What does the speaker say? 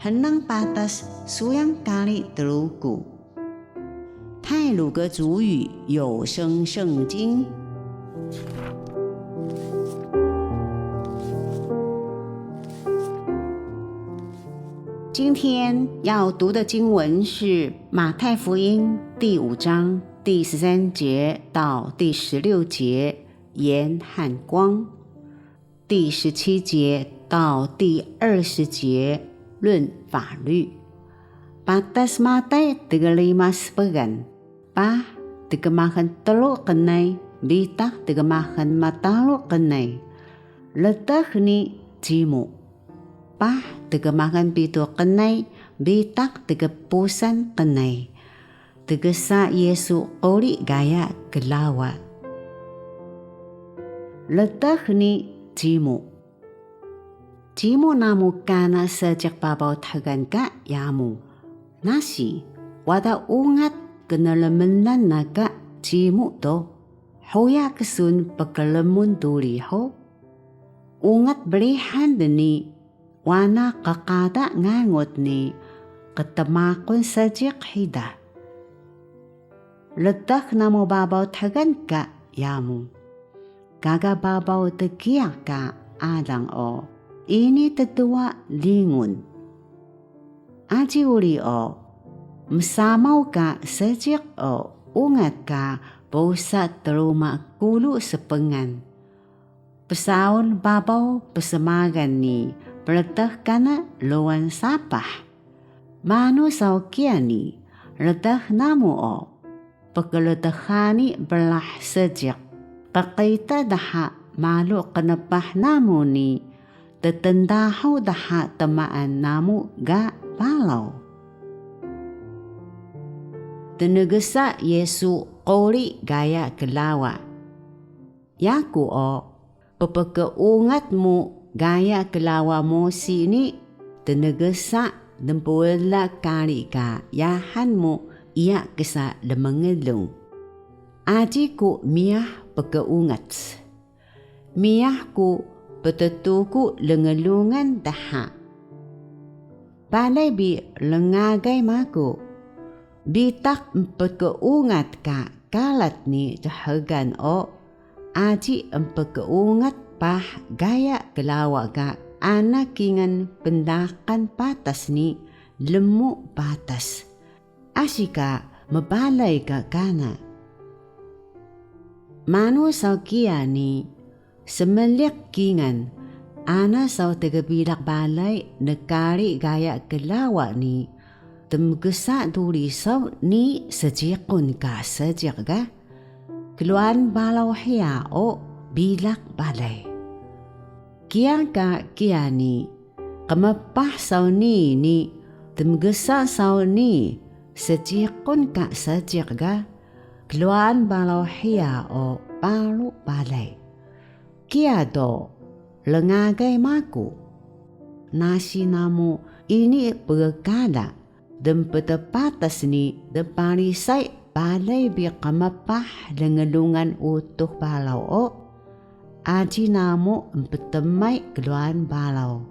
henang patas suyang kali telugu。太鲁阁主语有声圣经。今天要读的经文是马太福音第5章第13节到第16节，盐和光；第17节到第20节，论法律。Batas matai 35 pah 33 kenai bitak 34 kenai letah ni jimu pah 37 kenai bitak 30 kenai tegesa Yesu ori gaya gelawa letah ni jimu namu kana sejak babaw tagan ka yamu nasi wada ungat kenalemenan naga jimu to hoya kesun pekelemun tuli ho ungat berihan deni wana kakada ngangot ni ketemakon sejak hida letak namo babaw tagan ka yamu kaga babaw tegiak ka adang o ini tetua lingun aji uli o Mesamaw ka sejak o ungat ka pausat teruma kulu sepengan. Pesaun babaw pesemagan ni peletah kana lawan sapah. Manu saw kiani letah namu o pagkaletahani belah sejak. Pakaita daha malu kenepah namu ni tetendahaw daha temaan namu ga balau. Tenegesa Yesu ori gaya gelawa. Yaku o pepekeungatmu gaya gelawa mo sini tenegesa dempuela kali ka yahanmu ia kesa lemengelung. Ajiku miah pekeungat. Miahku petetuku lengelungan daha. Balai bi lengagai maku. Bitak empkeungat ka kalat ni jahagan o aji empkeungat pah gaya gelawa ka anakingan pendakan patas ni lemu patas asika mabalay ka kana manu saw kia ni semelik kingan ana saw tegabilak balay nekari gaya gelawa ni temgesa tulisaw ni sejikun ka sejak ga keluan balau hiya o bilak balay kia ka kia ni kamapah saw ni temgesa saw ni sejikun ka sejak ga keluan balau hiya o balu balay kia do lengagay maku nasi namu ini pagkada dempeta patas ni deparisay balay bi kamapah lengelungan utuh balau o aji namo empetemay keluan balau